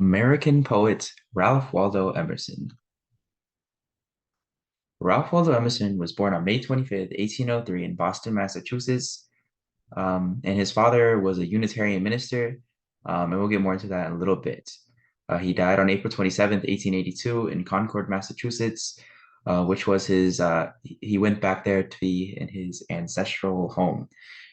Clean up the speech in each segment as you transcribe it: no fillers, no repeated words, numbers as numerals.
American poet Ralph Waldo Emerson. Ralph Waldo Emerson was born on May 25th, 1803 in Boston, Massachusetts. And his father was a Unitarian minister, and we'll get more into that in a little bit. He died on April 27th, 1882 in Concord, Massachusetts, which was he went back there to be in his ancestral home.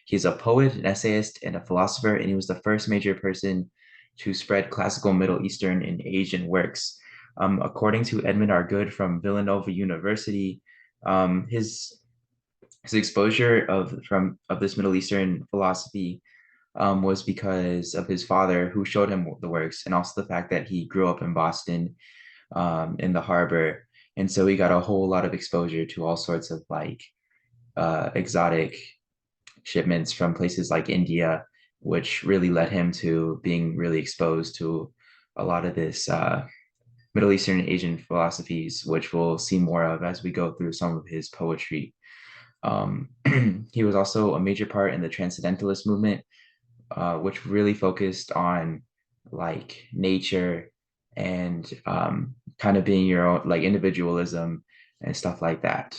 He's a poet, an essayist, and a philosopher, and he was the first major person to spread classical Middle Eastern and Asian works. According to Edmund R. Good from Villanova University, his exposure of this Middle Eastern philosophy was because of his father, who showed him the works, and also the fact that he grew up in Boston, in the harbor, and so he got a whole lot of exposure to all sorts of exotic shipments from places like India, which really led him to being really exposed to a lot of this Middle Eastern and Asian philosophies, which we'll see more of as we go through some of his poetry. Um, he was also a major part in the Transcendentalist movement, which really focused on nature and kind of being your own, like individualism and stuff like that.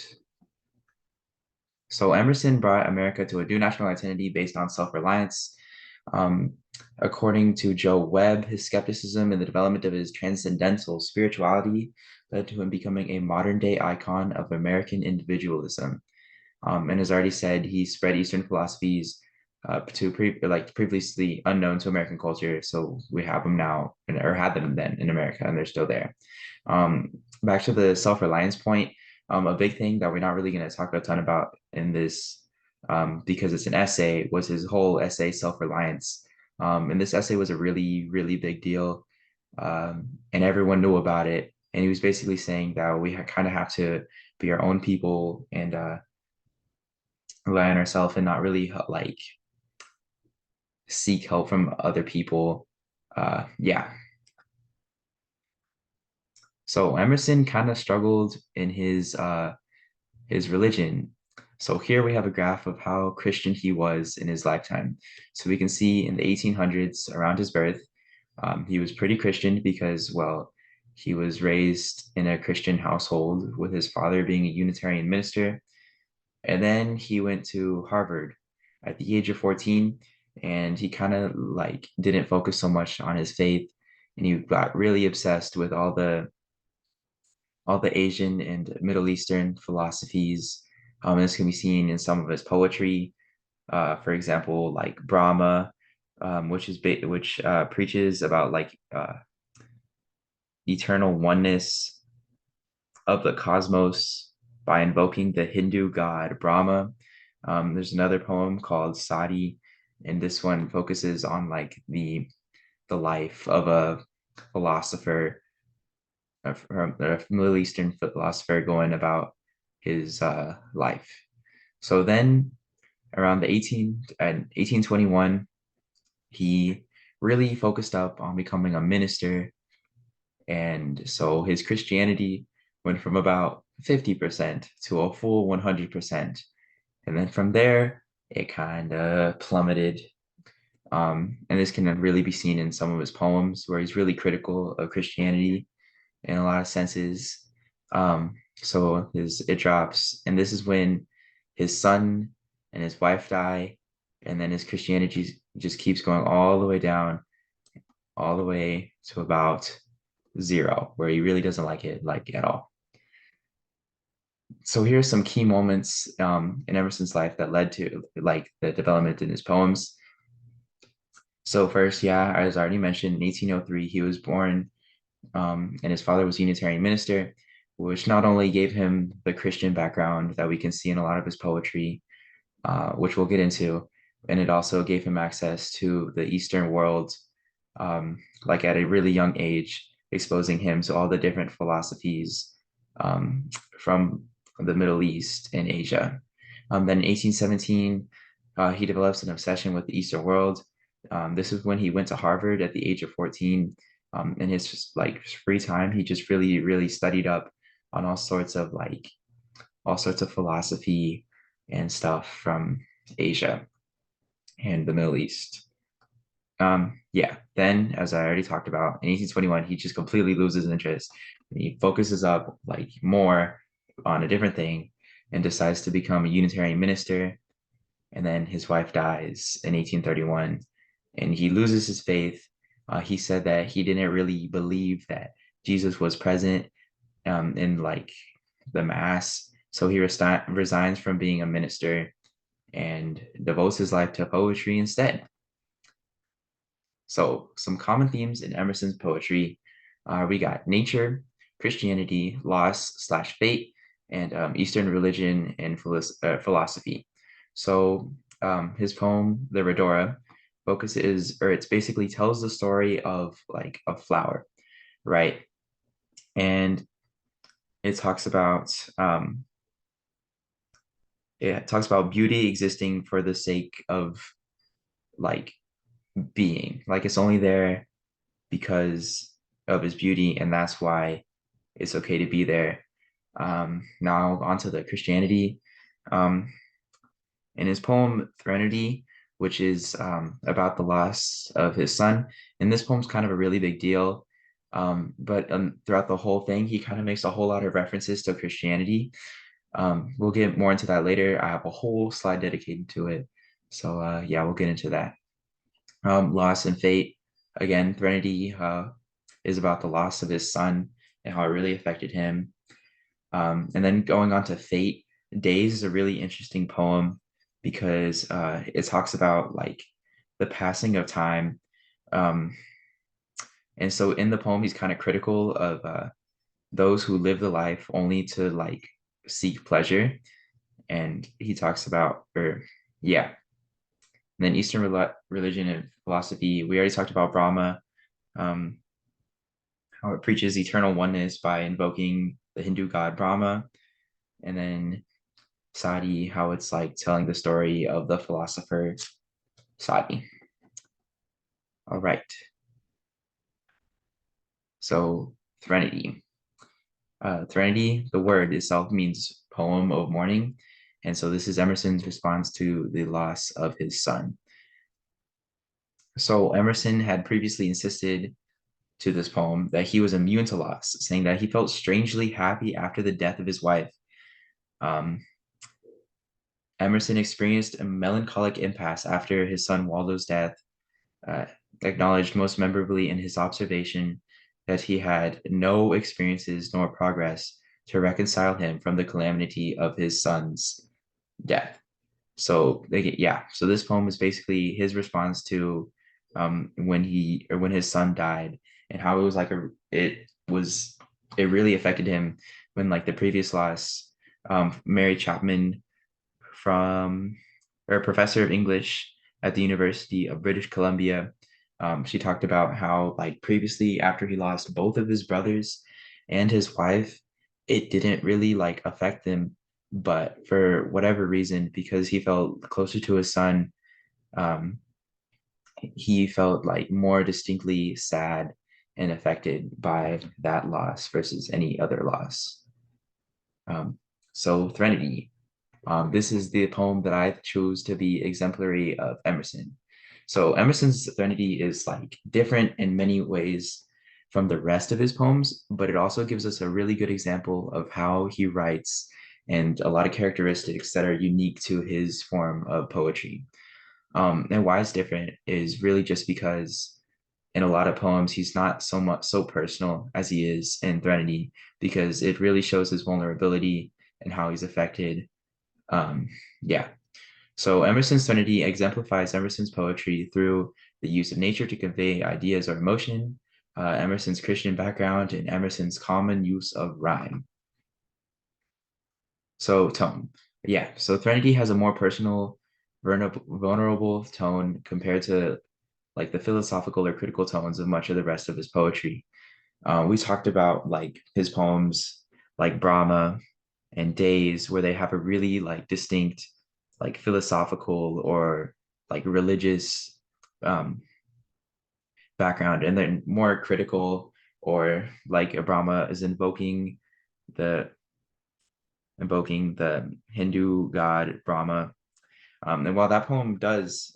So Emerson brought America to a new national identity based on self-reliance. Um, According to Joe Webb, his skepticism and the development of his transcendental spirituality led to him becoming a modern-day icon of American individualism. And as already said, he spread Eastern philosophies previously unknown to American culture. So we have them now, or had them then in America, and they're still there. Back to the self-reliance point, a big thing that we're not really going to talk a ton about in this, because it's an essay, was his whole essay, Self-Reliance. And this essay was a really, really big deal, and everyone knew about it. And he was basically saying that we kind of have to be our own people and rely on ourselves and not really seek help from other people. Yeah. So Emerson kind of struggled in his religion. So here we have a graph of how Christian he was in his lifetime. So we can see in the 1800s, around his birth, he was pretty Christian because, well, he was raised in a Christian household with his father being a Unitarian minister. And then he went to Harvard at the age of 14, and he kind of didn't focus so much on his faith, and he got really obsessed with all the Asian and Middle Eastern philosophies. This can be seen in some of his poetry. For example, like Brahma, which preaches about eternal oneness of the cosmos by invoking the Hindu god Brahma. There's another poem called Sati, and this one focuses on the life of a philosopher, a Middle Eastern philosopher going about his life. So then, around the 1821, he really focused up on becoming a minister, and so his Christianity went from about 50% to a full 100%. And then from there, it kind of plummeted. And this can really be seen in some of his poems where he's really critical of Christianity in a lot of senses. So it drops. And this is when his son and his wife die. And then his Christianity just keeps going all the way down, all the way to about zero, where he really doesn't like it at all. So here's some key moments in Emerson's life that led to the development in his poems. So first, yeah, as I already mentioned, in 1803, he was born, and his father was a Unitarian minister, which not only gave him the Christian background that we can see in a lot of his poetry, which we'll get into, and it also gave him access to the Eastern world, at a really young age, exposing him to all the different philosophies from the Middle East and Asia. Then in 1817, he develops an obsession with the Eastern world. This is when he went to Harvard at the age of 14. In his free time, he just really, really studied up on all sorts of philosophy and stuff from Asia and the Middle East. Yeah, then as I already talked about, in 1821, he just completely loses interest. He focuses up like more on a different thing and decides to become a Unitarian minister. And then his wife dies in 1831 and he loses his faith. He said that he didn't really believe that Jesus was present in like the mass. So he resigns from being a minister and devotes his life to poetry instead. So, some common themes in Emerson's poetry, we got nature, Christianity, loss slash fate, and Eastern religion and philosophy. So, his poem, The Rhodora, focuses, or it's basically tells the story of like a flower, right? And it talks about beauty existing for the sake of like being, like it's only there because of his beauty, and that's why it's okay to be there. Now onto the Christianity. Um, in his poem Threnody, which is about the loss of his son, and this poem's kind of a really big deal. But throughout the whole thing, he kind of makes a whole lot of references to Christianity. We'll get more into that later. I have a whole slide dedicated to it. So yeah, we'll get into that. Loss and fate. Again, Threnody is about the loss of his son and how it really affected him. And then going on to Fate, Days is a really interesting poem because it talks about like the passing of time. Um, and so in the poem, he's kind of critical of those who live the life only to like seek pleasure. And he talks about, or yeah, and then Eastern religion and philosophy. We already talked about Brahma, um, how it preaches eternal oneness by invoking the Hindu god Brahma. And then Sadi, how it's like telling the story of the philosopher Sadi. All right. So Threnody. Threnody, the word itself means poem of mourning. And so this is Emerson's response to the loss of his son. So Emerson had previously insisted to this poem that he was immune to loss, saying that he felt strangely happy after the death of his wife. Um, Emerson experienced a melancholic impasse after his son Waldo's death, uh, acknowledged most memorably in his observation that he had no experiences nor progress to reconcile him from the calamity of his son's death. So yeah, so this poem is basically his response to when his son died and how it was like it really affected him when like the previous loss. Mary Chapman from or a professor of English at the University of British Columbia. She talked about how, like, previously, after he lost both of his brothers and his wife, it didn't really like affect him. But for whatever reason, because he felt closer to his son, um, he felt like more distinctly sad and affected by that loss versus any other loss. Um, so, Threnody, this is the poem that I chose to be exemplary of Emerson. So Emerson's Threnody is like different in many ways from the rest of his poems, but it also gives us a really good example of how he writes and a lot of characteristics that are unique to his form of poetry. And why it's different is really just because in a lot of poems he's not so much so personal as he is in Threnody, because it really shows his vulnerability and how he's affected. um, yeah. So Emerson's Threnody exemplifies Emerson's poetry through the use of nature to convey ideas or emotion, Emerson's Christian background, and Emerson's common use of rhyme. So tone. Yeah. So Threnody has a more personal, vulnerable tone compared to like the philosophical or critical tones of much of the rest of his poetry. We talked about like his poems like Brahma and Days, where they have a really like distinct like philosophical or like religious um, background, and then more critical, or like Brahma is the invoking the Hindu god Brahma. And while that poem does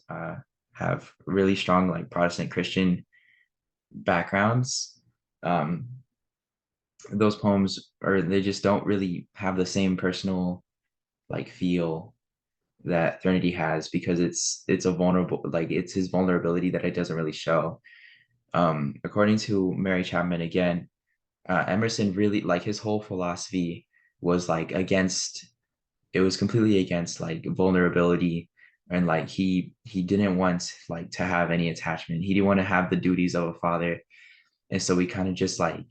have really strong like Protestant Christian backgrounds. Um, those poems, or they just don't really have the same personal like feel that Threnody has, because it's a vulnerable, like it's his vulnerability that it doesn't really show. According to Mary Chapman again, Emerson really, like, his whole philosophy was like against, it was completely against like vulnerability, and like he didn't want like to have any attachment. He didn't want to have the duties of a father, and so we kind of just like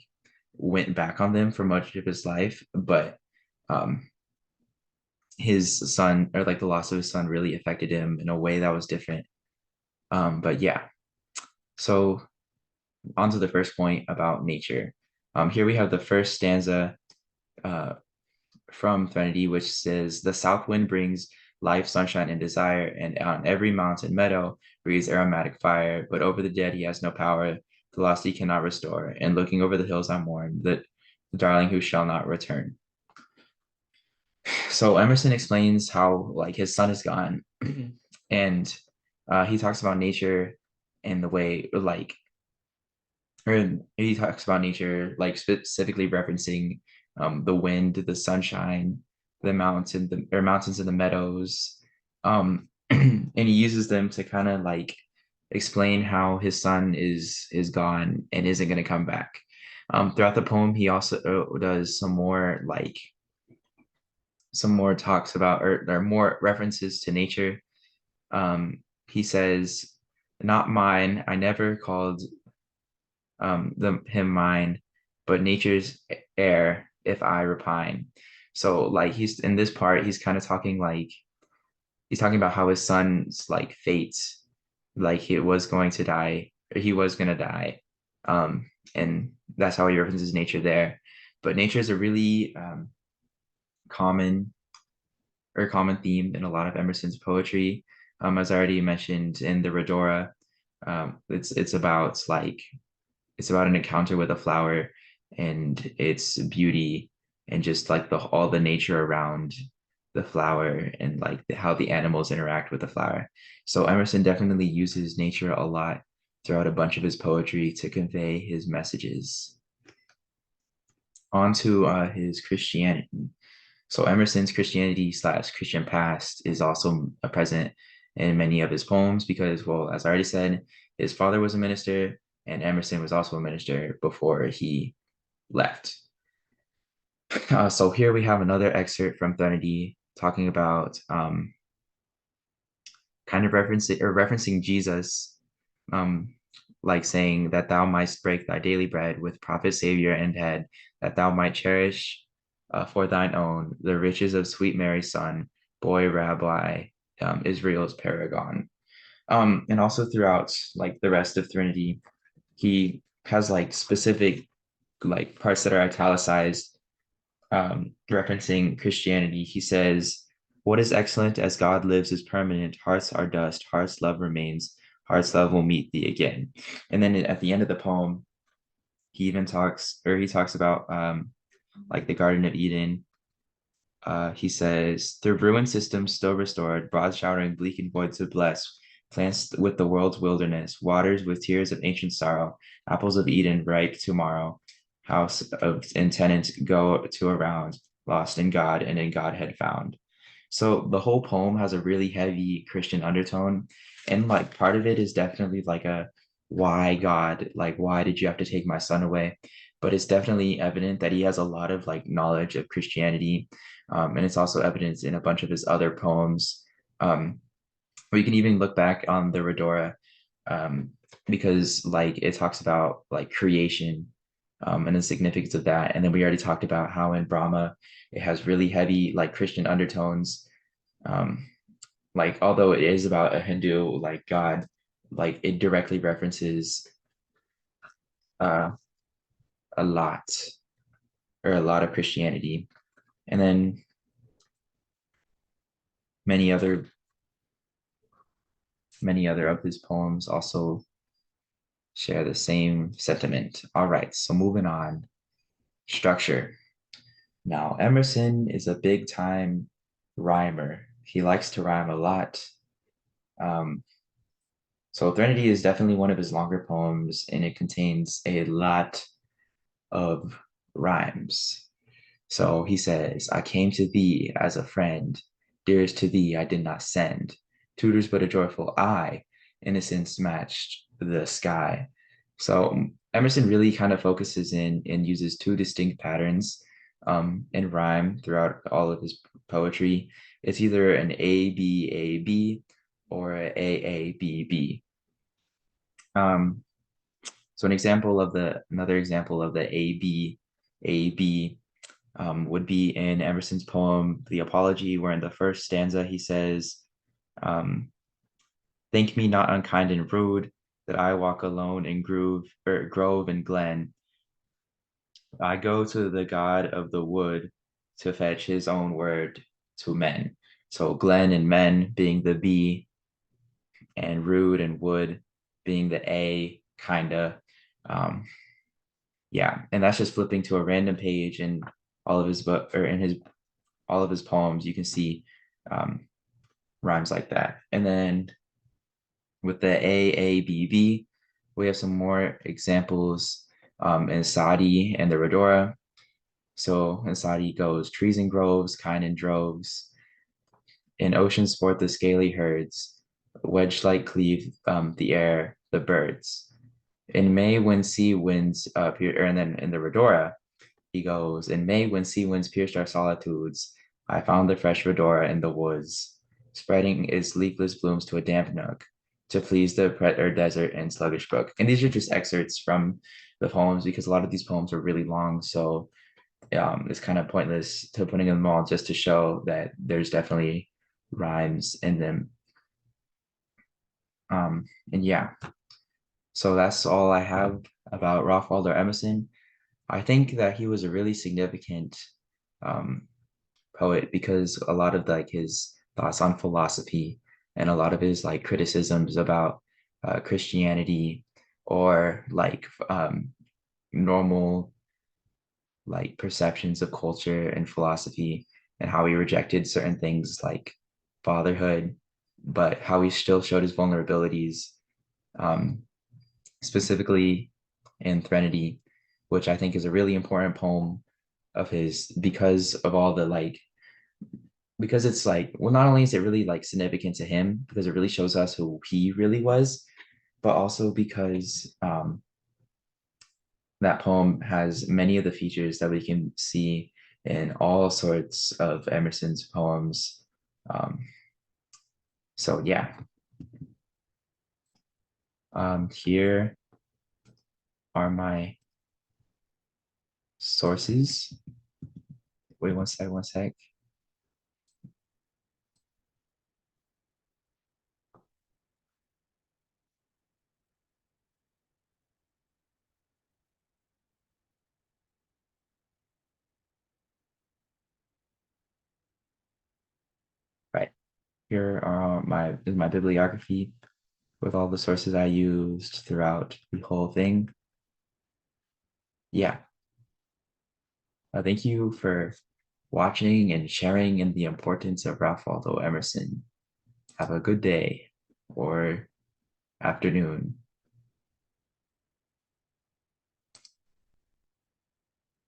went back on them for much of his life. But um his son, or like the loss of his son, really affected him in a way that was different. But yeah, so on to the first point about nature. Here we have the first stanza uh, from Threnody, which says, "The south wind brings life, sunshine, and desire, and on every mountain meadow breathes aromatic fire. But over the dead he has no power, the lost he cannot restore. And looking over the hills I mourn, the darling who shall not return." So Emerson explains how like his son is gone, and he talks about nature and the way like, or he talks about nature like specifically referencing the wind, the sunshine, the mountain, the or mountains and the meadows, and he uses them to kind of like explain how his son is gone and isn't going to come back. Throughout the poem, he also does some more talks about, or more references to nature. He says, "Not mine, I never called him mine, but nature's heir if I repine." So like he's in this part, he's kind of talking like he's talking about how his son's like fate, like he was going to die, or he was gonna die. And that's how he references nature there. But nature is a really common common theme in a lot of Emerson's poetry. As I already mentioned in the Rhodora, it's about like it's about an encounter with a flower and its beauty, and just like the all the nature around the flower, and like how the animals interact with the flower. So Emerson definitely uses nature a lot throughout a bunch of his poetry to convey his messages. On to his Christianity. So Emerson's Christianity slash Christian past is also present in many of his poems because, well, as I already said, his father was a minister, and Emerson was also a minister before he left. So here we have another excerpt from Threnody talking about kind of referencing Jesus, um, like saying that thou mightst break thy daily bread with prophet, savior, and head, that thou might cherish for thine own the riches of sweet Mary's son, boy rabbi, Israel's paragon. And also throughout like the rest of Threnody, he has like specific like parts that are italicized, referencing Christianity. He says, "What is excellent as God lives is permanent. Hearts are dust, heart's love remains. Heart's love will meet thee again." And then at the end of the poem, he talks about like the Garden of Eden. He says, "Through ruined systems still restored, broad showering, bleak and void to bless, plants with the world's wilderness, waters with tears of ancient sorrow, apples of Eden ripe tomorrow, house of and tenant go to around, lost in God and in Godhead found." So the whole poem has a really heavy Christian undertone, and like part of it is definitely like a, why God, like why did you have to take my son away? But it's definitely evident that he has a lot of like knowledge of Christianity, and it's also evident in a bunch of his other poems. We can even look back on the Rhodora, um, because like it talks about like creation, and the significance of that. And then we already talked about how in Brahma it has really heavy like Christian undertones. Um, like although it is about a Hindu like god, like it directly references uh, a lot, or a lot of Christianity. And then many other many other of his poems also share the same sentiment. All right, so moving on. Structure. Now, Emerson is a big time rhymer. He likes to rhyme a lot. Um, So Threnody is definitely one of his longer poems, and it contains a lot of rhymes. So he says, I came to thee as a friend, dearest to thee I did not send. Tutors but a joyful eye, innocence matched the sky. So Emerson really kind of focuses in and uses two distinct patterns in rhyme throughout all of his poetry. It's either an A B A B or a A B B. Um, so another example of the A B would be in Emerson's poem The Apology, where in the first stanza he says, um, "Think me not unkind and rude, that I walk alone in grove and glen. I go to the God of the wood to fetch his own word to men." So glen and men being the B, and rude and wood being the A, kinda. Um, yeah, and that's just flipping to a random page in all of his book or in his all of his poems. You can see um, rhymes like that. And then with the AABB, we have some more examples in Sadi and the Rhodora. So in Sadi goes trees and groves, kine and droves. In ocean sport the scaly herds, wedge-like cleave the air, the birds. In May when sea winds appear, and then in the Rhodora, he goes, in May when sea winds pierced our solitudes, I found the fresh Rhodora in the woods, spreading its leafless blooms to a damp nook, to please the desert and sluggish brook. And these are just excerpts from the poems because a lot of these poems are really long. So it's kind of pointless to putting them all just to show that there's definitely rhymes in them. And yeah, so that's all I have about Ralph Waldo Emerson. I think that he was a really significant um, poet because a lot of like his thoughts on philosophy and a lot of his like criticisms about Christianity or like normal like perceptions of culture and philosophy and how he rejected certain things like fatherhood, but how he still showed his vulnerabilities, um, specifically in Threnody, which I think is a really important poem of his because of all the like because it's like well not only is it really like significant to him because it really shows us who he really was, but also because that poem has many of the features that we can see in all sorts of Emerson's poems. um, so yeah, here are my sources. Wait one sec. Right, here are my bibliography with all the sources I used throughout the whole thing. Yeah. Thank you for watching and sharing in the importance of Ralph Waldo Emerson. Have a good day or afternoon.